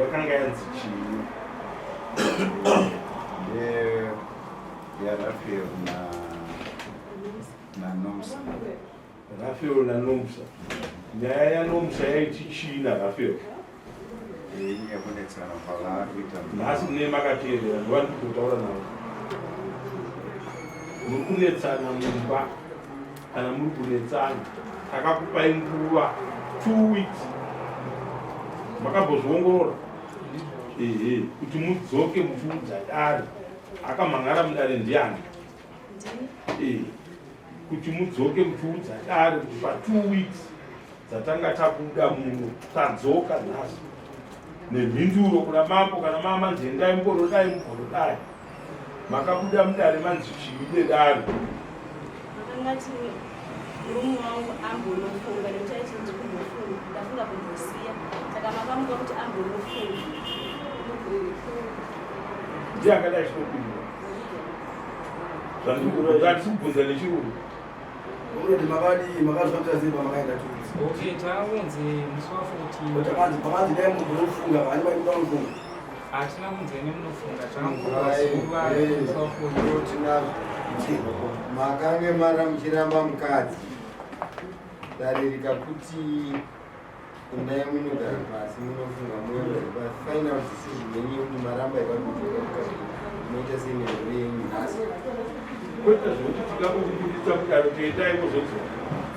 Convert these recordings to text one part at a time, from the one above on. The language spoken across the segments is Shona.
yakanga yanzi chini Rafael na Nomsa. Rafael na Nomsa. Nyaya yaNomsa yaiti china Rafael. Yakabonetsana pavari kuita nhasi mune makateerera ndovandi kutaura navo. Muri kunetsana mumba kana muri kunetsana takakupai nguva 2 weeks makambozviongorora kuti mudzoke muchiudza dare akamhangara mudare ndiani kuti mudzoke muchiudza dare kuti pa2 weeks dzatanga tabuda muno tadzoka nhasi nemhinduro kuna mambo kana mama nzendai mugorodai mugorodai makabuda mudare manzi chivide dare makangati murume wangu ambonofunga nekuti aichinzi kumbofunga ndafunga kumbosiya saka makamuka kuti ambonofunga ndiye akadai chinopindwa zvandikuratisikubvunza nechirungu unoti makazvataziva makaenda taunze musi wa14 pakanzi dai munhu unofunga vani vaikuda unofunga hatina kunze nemunofunga tanguva musi wa14 makange mara muchiramba mukadzi dare rikakuti endai munogara pasi munofunga muogara pasi faina kuti sizvimenyi kuti maramba ikakutoka mukadzi inoita senhero yenyu nhasi kwete zvokuti tikakuzvibudisa kudaro toendai kuzoti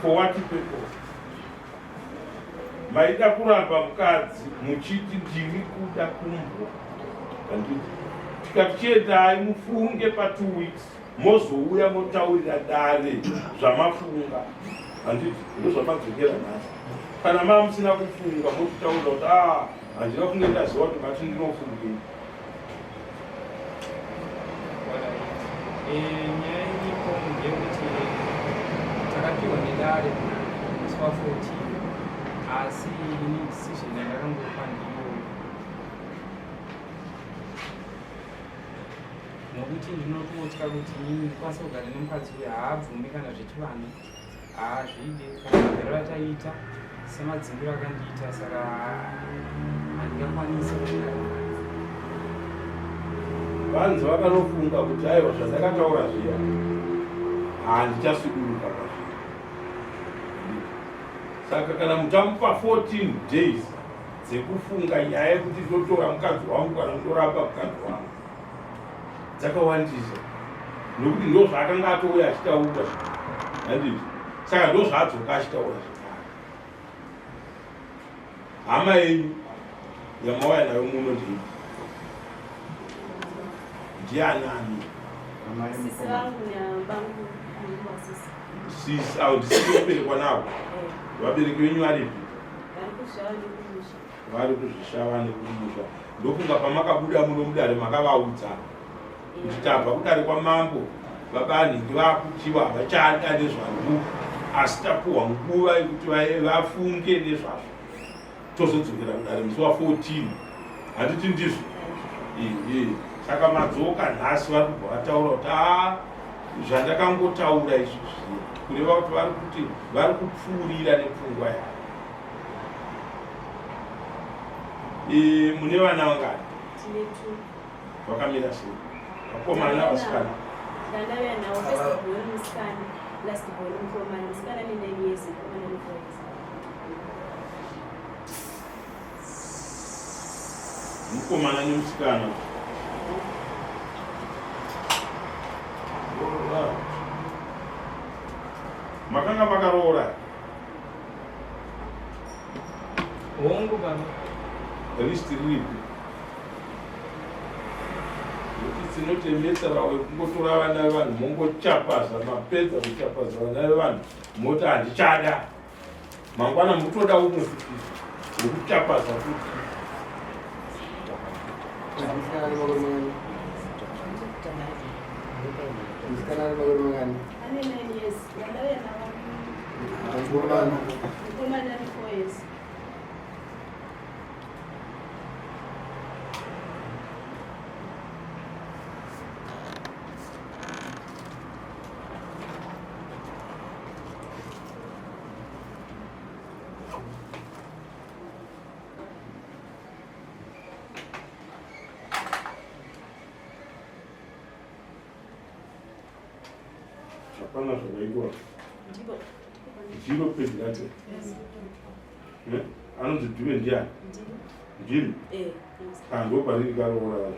for what people maida kuramba mukadzi muchiti ndiri kuda kumbwa tikati chiendai mufunge pa2 weeks mozouya motaurira dare zvamafunga handiti ndozvamadzokera nhasi kana maa musina kufunga mototaurira kuti handina kunge ndaziva kuti mati ndinofungei nyaya iripo ndeyekuti takapiwa nedare musi wa14 asi ini decision yandakangopa ndiyo nokuti ndinototya kuti ini ndikwanisa kugara nemukadzi uyo haabvumi kana zvechivana haazvide kana magariro ataita semadzimbiro akandiita saka handingakwanisi kugara vanzi vakanofunga kuti aiwa zvandakataura zviya handichasuduruka pazviri saka kana mutamupa 14 days dzekufunga nyaya yekuti ndotora mukadzi wangu kana ndorapa mukadzi wangu dzakawandisa nokuti ndo zvaakanga atouya achitaura handiti saka ndo zvaadzoka achitaura zvekare hama yenyu yamauya nayo muno ndii ndianani sisi wangu nabangu sisi au ndisikuberekwa navo vabereki venyu varipi vari kuzvishava nekumusha ndofunga pamakabuda muno mudare makavaudza kuti tabva kudare kwamambo vabanhingi vakutiwa havachada nezvangu asi tapuhwa nguva yekuti vafunge nezvazvo tozodzokera kudare musi wa14 handiti ndizvo saka madzoka nhasi vari kubva vataura kuti zvandakangotaura izvi kureva kuti vari kupfuurira nepfungwa yavo mune vana vangani vakamira sei vakomana navasikana ndandauya nawo first born musikana last born mukomana musikana ne9 years mukomana ne4 years mukomana nemusikana makanga makaroora hongu baba listi riripi kuti dzinotemeserawe kungotora vana vevanhu mongochapaza mapedza kuchapaza vana vevanhu moti handichada mangwana mutoda umwe futi wekuchapaza futi ane 9 years ndandauya nawo mukomana ne4 years Hapana zvakaitwa. Ndipo. Ndiro pedi yacho. Anonzi Dhiwe ndiani? Ndiri? Ndo pariri karoora yacho.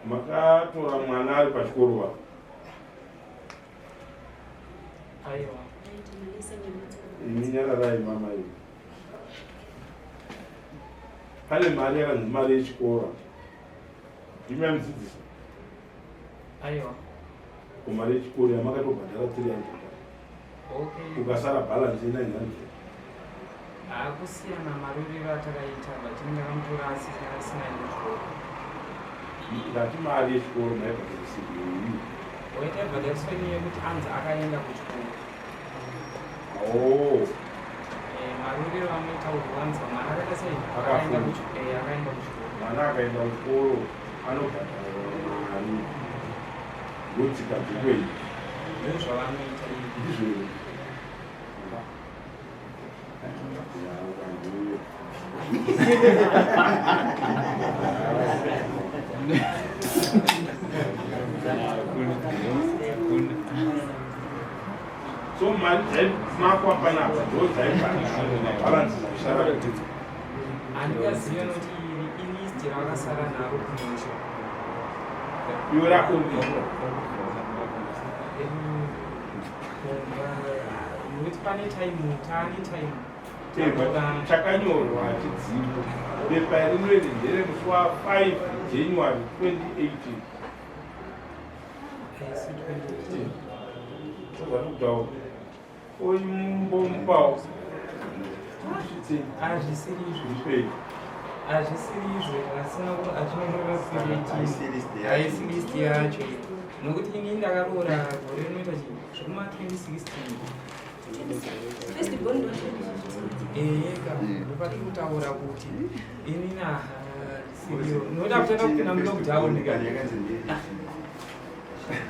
Makatora mwana ari pachikoro pa. Aiwa. Ini nyararai mama iyi. Pane mari yakanzi mari yechikora. Imi yamudzidzisa. Aiwa. Kumari yechikoro yamakatobhadhara 300. Okay. Ukasara balance ina 900. Kusiyana maruriro atakaita vatinenge vamutora asina kuchikoro. Ndati mari yechikoro maibhadharisirwa iyi. Waita bhadhariswa yekuti anzi akaenda kuchikoro. Maruriro anoita kuvanza mwana akaita sei akaenda kuchikoro. Mwana akaenda kuchikoro anobhadharwa mari. Ngotsika dzekwei. Ndozvavanoita Ndizvo. So mari dzaimakwa panapa ndo dzaibhadhara balance dzashara. Handikaziva noti iri ilist ravakasara naro kumusha. Iwe rako nokuti pane time taane time chakanyorwa chidzivo bepa rinori nderemusi wa5 January 2018. Kutaura oyimbomupawo hazvisiri izvo asina kuti achinorora haisi list yacho nokuti ini ndakaroora gore rinoita zvekuma 2016 eka ndopati kutaura kuti ini siriro noda kutenda kupinda mulockdown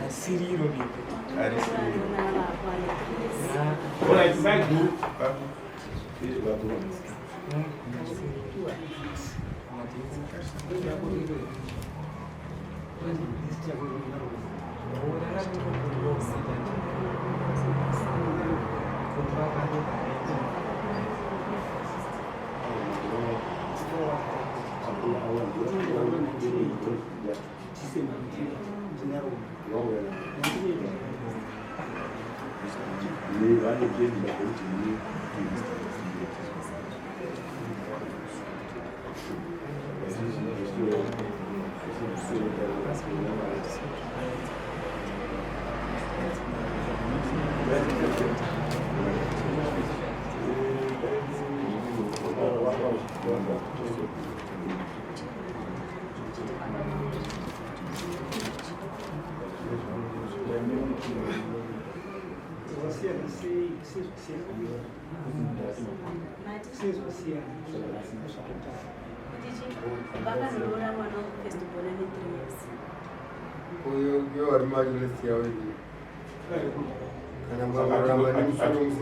siriro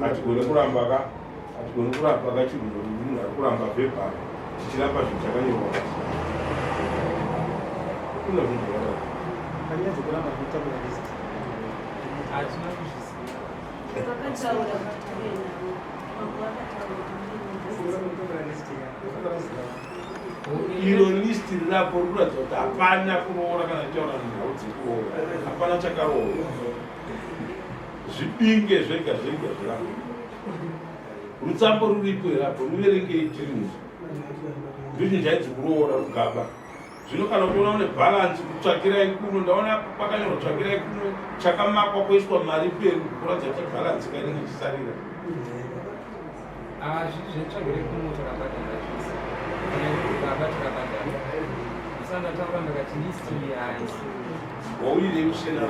hatigone kuramba kachirungu munhu ari kuramba pepa tichiramba zvinhu chakanyorwa kuna zvinhu kuramba kutabula list hatina kuzvisiya vakataura kuti venavo iro listi rirapo rikuratidza kuti hapana kuroora kana taura nhau dzekuroora hapana chakaroora zvibinge zvega zvega zvirapo rutsambo ruripo irapo ruverengei tirimusi ndizvo zvaidzi kuroora rugaba zvino kana kuona une bhalansi kutsvakirai kuno ndaona kwakanyorwa tsvakirai kuno chakamakwa kuiswa mari peru kuratidza kuti bhalansi kainenge ichisarira zvitsvagire kuno takabhadhara zvisi kana kuti baba takabhadhara sanda taura ndakati listi haisi wauyire usena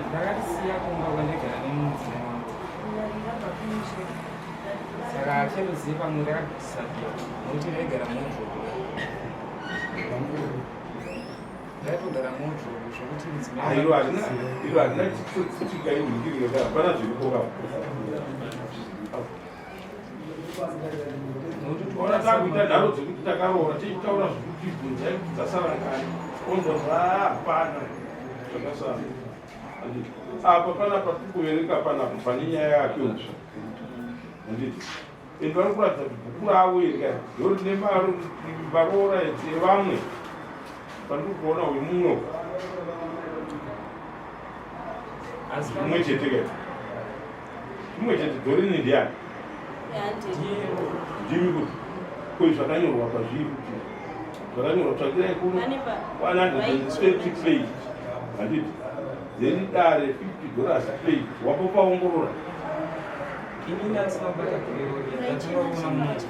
ndakatisiya kumba kwandegara nemudzimai wangu saka acheruziva pamwe ndakadisapia nokuti ndaigara mudrogo ndaitogara mudrogo zvokuti mudzimai iro harina chigaiwikirika hapana zviripoka ona takuita nharo dzekuti takaroora tichitaura zvekuti bvunzai dzasara kani onzwa hapana zvakasara apa panapa tikuvereka panapa pane nyaya yake usva handiti ende vari kuratidza kuti bhuku ravo iri ndori nevaroora dzevamwe pandiri kuona uyu mumwe mumwe chete kai mumwe chete dhorini ndiani ndimi kuti koi zvakanyorwa pazviri kuti zvakanyorwa tsvakirai kuno 120 page handiti then dare $50 page wapo paongorora ini ndatinobata kueoria ndatinoona muti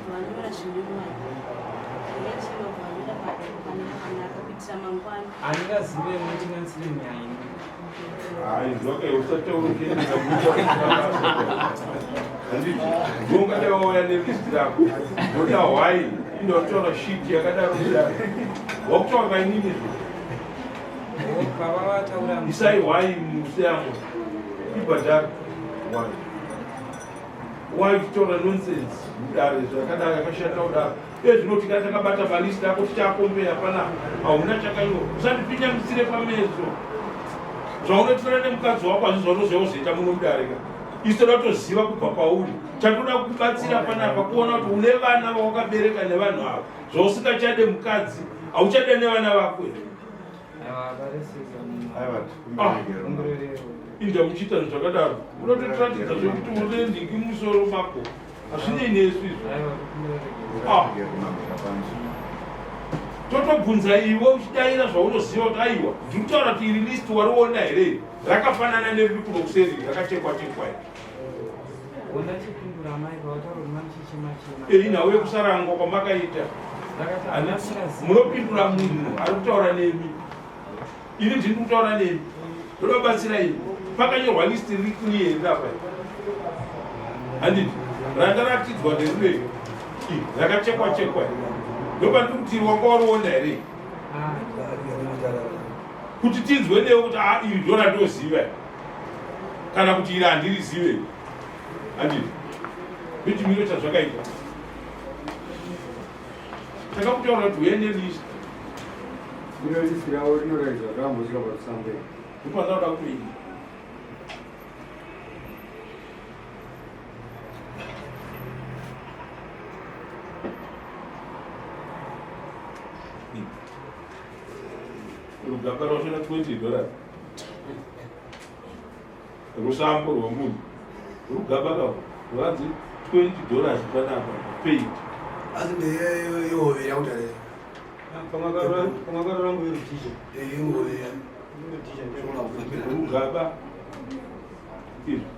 handingazive mutingansire nyaini ndoke usateurukeneza handiti ndongadawauya nelisti rako ndoda hwai indotaura shiti yakadaro kudaro wakutaura kainini baba vataura isai hwai museyamo ibhadhara wai kutaura nonsense kudare zvakadaro yakashata kudaro ezvinoti kana takabata palisti yako tichakombeya panapa hauna chakanyora usandipinyamusire pameso zvaunotirana nemukadzi wako hazvi zvaunozoita muno mudarika isu toda kutoziva kubva pauri chatoda kubatsira panapa kuona kuti une vana vawakabereka nevanhu avo zvausingachade mukadzi hauchade nevana vako inda muchiita zvinhu zvakadaro unototiratidza zvekuti une ndingi musoro mako hazvinei nesu izvo totobvunza iwe uchidaira zvaunoziva kuti aiwa ndiri kutaura kuti iri listi wariona here rakafanana neriri kuno kuseri rakachekwa chekwa inhauye kusarangwa kwamakaita munopindura munhu ari kutaura nemi ini ndiri kutaura nemi todabatsira ini pakanyorwa listi riri kuniyererapa handiti ranga ratidzwa nderurei rakachekwa chekwa ndopandiri kuti wanga wariona here kuti tinzwe newe kuti iri ndora ndoziva kana kuti iri handirizive handiti ndechimiro chazvakaita takakutaura kuti uende list iro list ravo rinoratidza kuti vambosvika pakusambeni ndopandauda kutoini rugamba rwasvina $20 rusambo rwomunhu rugamba rwavo rwanzi $20 panapa paid asi ndeyehove yakutare Pamakarora ngwiri tisha. yehove rugamba izvo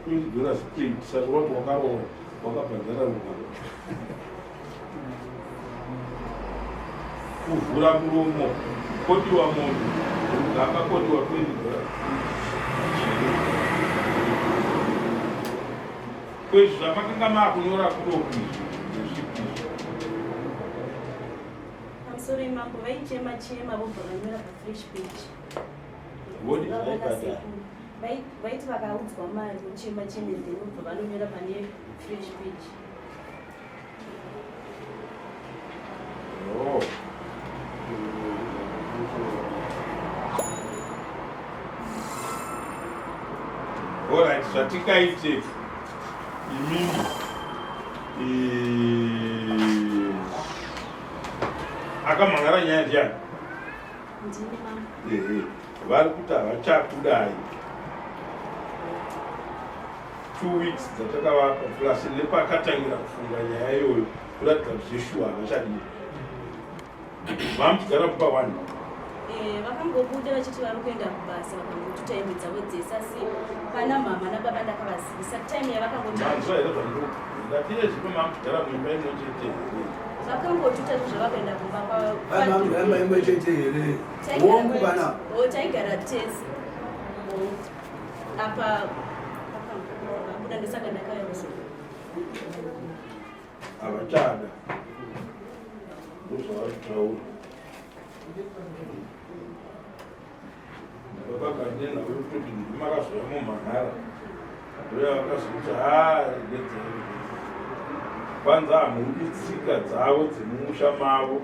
$20 paid saka wati wakaroora wakabhadhara rugamba kuvhura muromo kodiwa munhu rugamba kodiwa $20 kwezvi zvamakanga maakunyora kudokuizvo pamusoro imapo vaichema vobva vanyora pafresh page vaiti vakaudzwa mari vochema then vobva vanonyora pane fresh page Alright, zvatikaite imini akamhangara nyaya ndiani vari kuti havachakudai 2 weeks dzatakavapa plus nepakatangira kufunga nyaya iyoyo kuratidza kuti zveshuwa havachadii vamutigara kupa 1 vakangobuda vachiti vari kuenda kubasa vakangoti taimi dzavo dzese asi pana mama nababa ndakavazivisa taimi yavakangotita zvavakaenda kumba taigara tese apa vabuda ndosaka ndakauyakuzo avachada ndozvavaritaura vakaganena vekutoti ndimakazoramo manhara ndoya vakazokuti gedzaii kwanza hamudi tsika dzavo dzemumusha mavo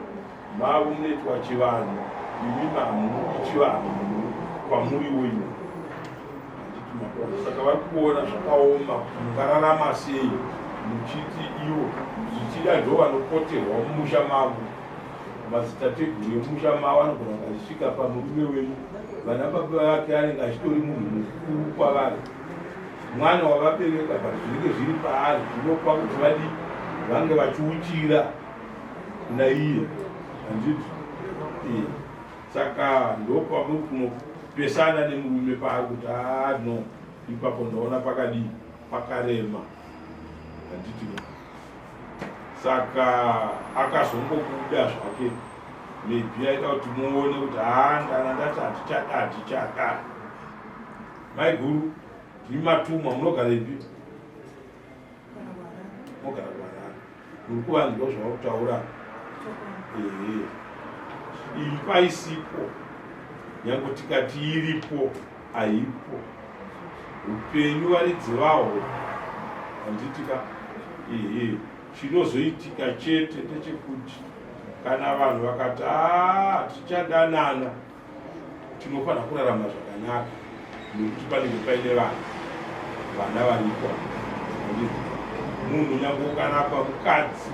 munoitwa chivanhu imi hamudi chivanhu kwamuri wenyu saka vari kuona zvakaoma kuti mukararama sei muchiti ivo zvichida ndo vanopoterwa mumusha mavo madzitateguru emusha mavo anogona kazisvika pamurume wenyu vana baba vake anenge achitori munhu mukuru kwavari mwana wavabereka but zvinenge zviri paari zvinopa kuti vadi vange vachiuchira kuna iye handiti saka ndopamuri kunopesana nemurume paari kuti no ipapo ndaona pakadii pakarema handiti saka akazongobuda zvake maybe aita kuti muone kuti ndana ndati hatichada maiguru ndimatumwa munogaripi mogara kwarara muri kuvanzwa zvavakutaura iyi paisipo nyange tikati iripo haipo upenyu varidzivaho handitika chinozoitika chete ndechekuti kana vanhu vakati tichadanana tinofanira kurarama zvakanaka nekuti panenge paine vana varipo munhu nyange ukanapa mukadzi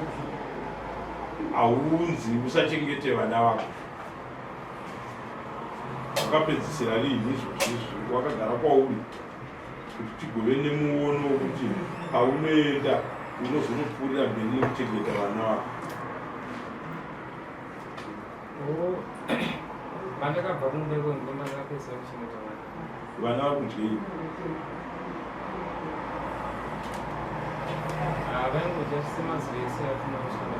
haunzi usachengete vana vako wakapedzisira riini izvozvizvi wakagara kwauri kuti tigove nemuono wekuti paunoenda unozonopfuurira mberi nekuchengeta vana vako vandakabva kumudeko ngoma ndakapedzisa kuchengeta vana vakudyei vaingodya semazi ese afuna kushanda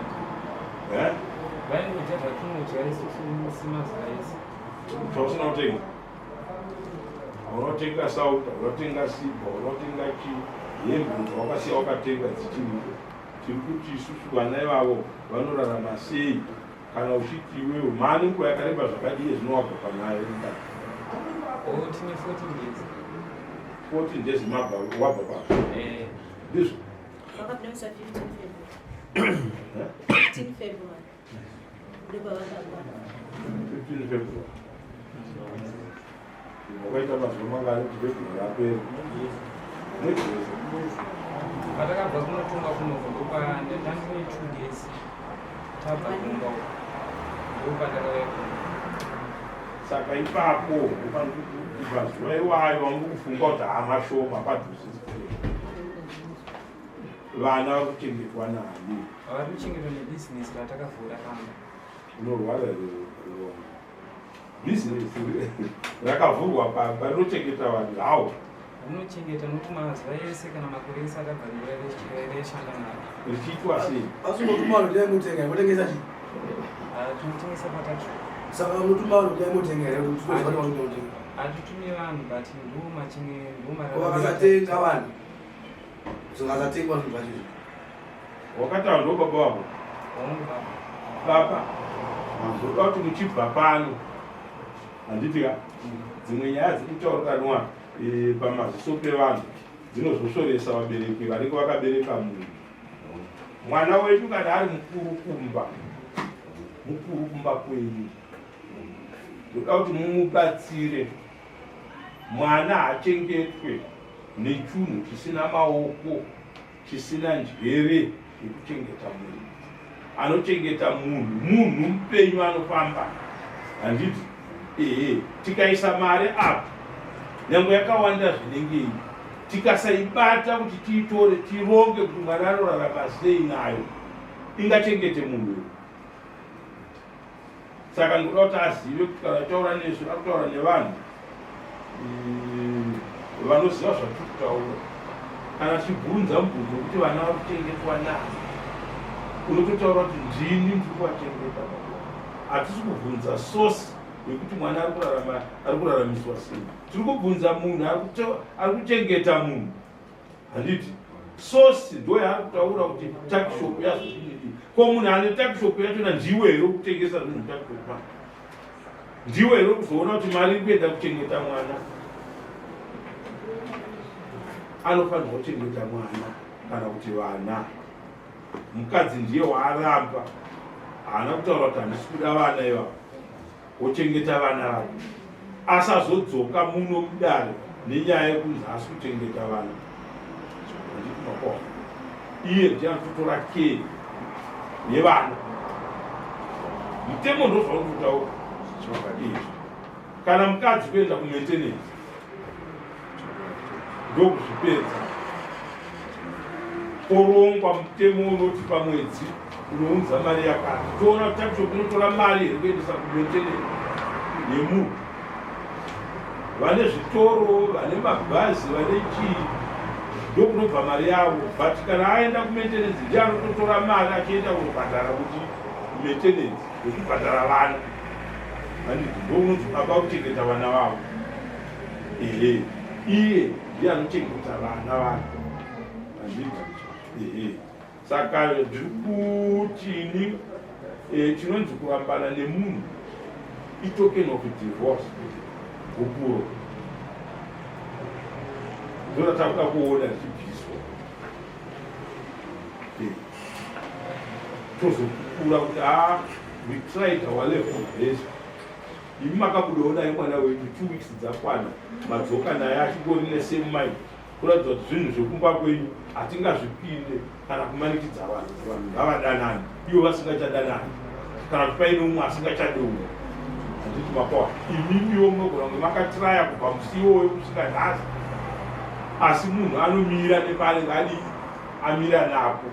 vaingodya zvatinodya semazi ese zvausina kutenga unotenga sauta unotenga sipa unotenga hembe zvawakasiya wakatenga dzichiriko tiri kuti isusu vana ivavo vanorarama sei kana uchiti iwewe mani nguva yakareba zvakadii zvinowabva panayo tine 14 days wabva pa ndizvo vakapinamisa 15 February ndopavakabva 15 February wakaita mazuva mangani kuti February aperi patakabva kunotunga kunoko ndopa ndandine 2 days tabva kunga ndopatakauya saka ipapo mazuva iwayo vangu kufunga kuti hamashoma padhuze vana vakuchengetwa nani vari kuchengetwa nebhizinesi ratakavhura kamba unorwara bhizinesi rakavhurwa pamba rinochengeta vanhu havo rinochengeta nokuti mazuva ese kana makore ese akabva reshanda naro richiitwa sei asingotuma vanhu dai mutenga motengesa chii tinotengesa patatu saka unotuma vanhu dai mutenga here hatitumi vanhu but ndovakasatenga vanhu zvikasatengwa zvinhu zvachizvo wakataura ndo baba wavo baba mazoda kuti muchibva pano handitika dzimwe nyaya dziri kutaurikanwa pamaziso pevanhu dzinozoshoresa vabereki vanenge vakabereka munhu mwana wedu kana ari mukurukumba kwenyu ndoda kuti mumubatsire mwana hachengetwe nechunhu chisina maoko chisina njere yekuchengeta munhu anochengeta munhu mupenyu anofamba handiti tikaisa mari apa nyange yakawanda zvinengei tikasaibata kuti tiitore tironge kuti mwana anorarama sei nayo ingachengete munhu saka ndoda kuti azive kuti kana taura nezvo akutaura nevanhu vanoziva zvatiri kutaura. Kana chibvunza mubvunzo kuti vana vari kuchengetwa nani, unototaura kuti ndini ndiri kuvachengeta. Hatisi kubvunza sosi yekuti mwana ari kuraramiswa sei. Tiri kubvunza munhu ari kuchengeta munhu. Handiti sosi ndo yaari kutaura kuti takishopu yazodini. Ko munhu ane takishopu yachona ndiwe here kutengesa zvinhu takishopu? Ndiwe here kuzoona kuti mari iri kuenda kuchengeta mwana? Anofanirwa kuchengeta mwana kana kuti vana. Mukadzi ndiye waaramba, haana kutaura kuti handisi kuda vana ivavo, wochengeta vana vavo. Asazodzoka muno mudare nenyaya yekunzi haasi kuchengeta vana. Handiti makwa iye ndiye anototora kei yevana. Mutemo ndozvauri kutaura izvi. Kana mukadzi kuenda kumaintenance ndokuzvipedza, orongwa mutemo unoti pamwedzi unounza mari yakati. Toona kuti takishopu inotora mari here kuendesa kumaintenance yemunhu. Vane zvitoro, vane mabhazi, vane chii, ndokunobva mari yavo. But kana aenda kumaintenance ndiye anototora mari achienda kunobhadhara kuti maintenance yekubhadhara vana. Handiti ndounonzi baba kuchengeta vana vavo. Iye ndiye anochengeta vana vake. Handiti saka ndiri kutini chinonzi kurambana nemunhu itoken of divorce, hupuro. Ndotakuda kuona zvipiswa tozokura kuti we tried our level best. Imi makabudaona mwana wedu 2 weeks dzakwana, madzoka naye achingori nesame mind, kuratidza kuti zvinhu zvekumba kwenyu hatingazvipinde kana kumanikidza vanhu ngavadanani ivo vasingachadanani, kana kuti paine umwe asingachade umwe. Handiti makwa imimiwo munogona kunge makatiraya kubva musi iwoyo kusvika nhasi, asi munhu anomira nepaanenge adi amira napo.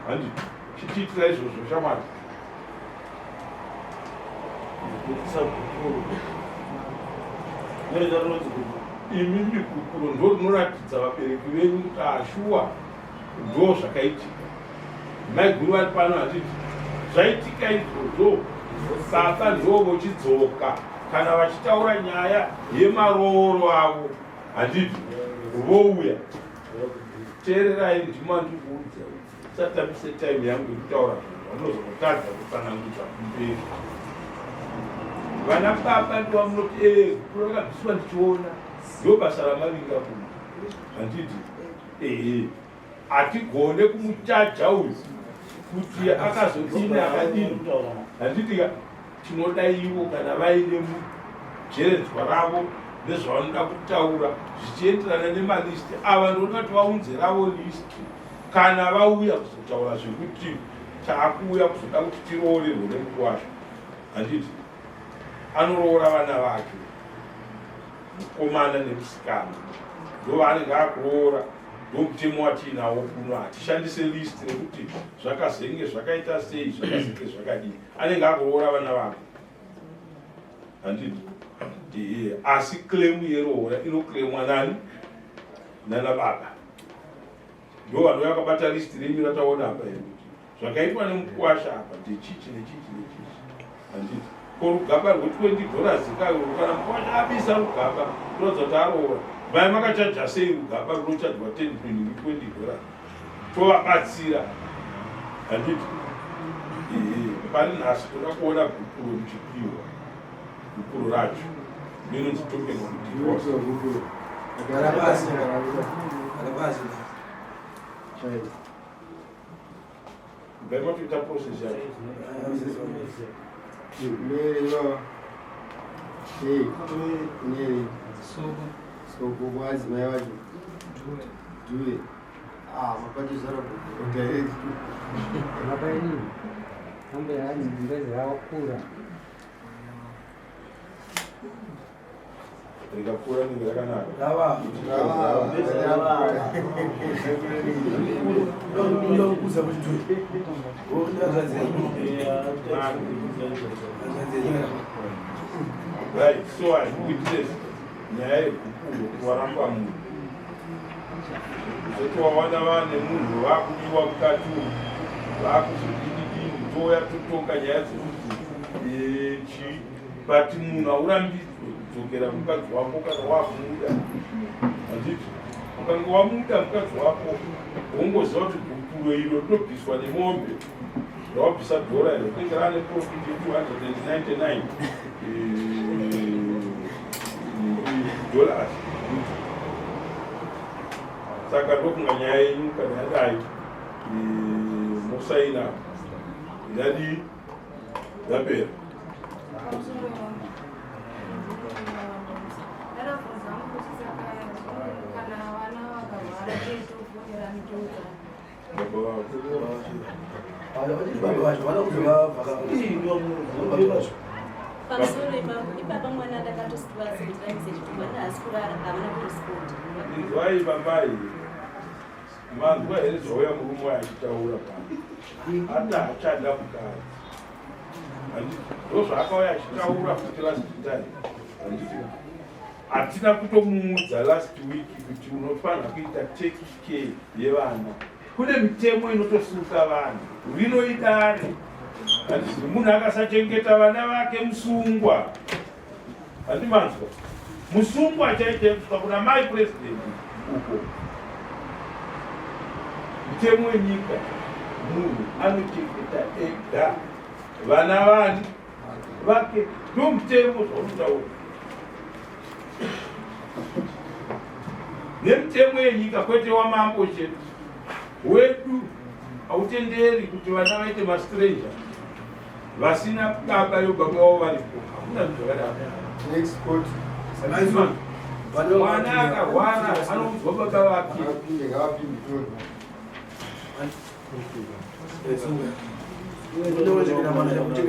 Handiti chichiitira izvozvo shamwari. Imimi gukuro ndo rinoratidza vabereki venyu kuti ashuwa ndo zvakaitika. Mai guru vari pano handiti zvaitika izvozvo, baba ndo vochidzoka kana vachitaura nyaya yemaroro avo. Handiti vouya teererai ndima ndikuudza satambise time yangu yekutaura vanozokutadza kutsanangudza kumberi. Vana baba ndo vamunoti kurakabviswa ndichiona ndo basa ramavinga kuno. Handiti hatigone kumuchaja uyu kuti akazodini akadini. Handiti tinoda ivo kana vaine mujeredzwa ravo nezvavanoda kutaura zvichienderana nemalisti ava ndoda kuti vaunze ravo listi kana vauya kuzotaura zvekuti taakuuya kuzoda kuti tiroorerwe nemukwasha. Handiti anoroora vana vake, mukomana nemusikana ndovanenge akuroora. Ndomutemo watinawo kuno, hatishandise listi rekuti zvakazenge zvakaita sei, zvakazenge zvakadii. Anenge akuroora vana vake. Handiti asi claim yeroora inoclaimwa nani? Nana baba. Ndo vanhu vakabata listi renyu rataona apa here kuti zvakaitwa nemukwasha apa ndechichi nechichi nechichi. Handiti korugaba rwe$20 kayo kana mukwasha abisa rugaba kuratidza kuti aroora. Mai makachaja sei rugaba runochajwa $10 $20 tovabatsira. Handiti pari nhasi toda kuona gukuro richipiwa, gukuro racho inonzi token of divorce. Bema tuita process yacho. Soko kwazi mai wacho duwe mapatizara kudirect Mabaini mambo ya ngezi yao kura rikakura ninge rakanaka Rava. Ndokuza kuti right, so I witness nyaya yekukuru kuwaramba munhu zotowawanda vane munhu vakudiwa mukati umu vakuzvidididini toya totonga nyaya dzokuti but munhu haurambidzwe kudzokera mukadzi wako kana wamuda handiti ukange wamuda mukadzi wako wongoziva kuti gukuro iro rinobviswa nemombe rawabvisa dhora iro tengerane profit $299 dollars. Saka ndokunga nyaya yenyu kana yadai musaina yadi yapera ipapa mwana akatosivasaitomwana asi kurara havana kurespondi inzwai bambai manzwa here zvauya murume wayo achitaura pano hata hachada mukadzi handiti ndo zvaakauya achitaura futi last time handiti hatina kutomuudza last week kuti unofanira kuita take care yevana kune mitemo inotosuka vanhu rinoidare handiti munhu akasachengeta vana vake musungwa handimanzwa musungwa chaitekusa kuna mai president uko mitemo yenyika munhu anochengeta ega vana vani vake ndo mutemo zvaunutaura nemitemo yenyika kwete wamambo chetu wedu hautenderi kuti vana vaite mastranger vasina baba yobaba wavo varipo hakuna zvakadaro mwana akarwara anoudzwa baba vake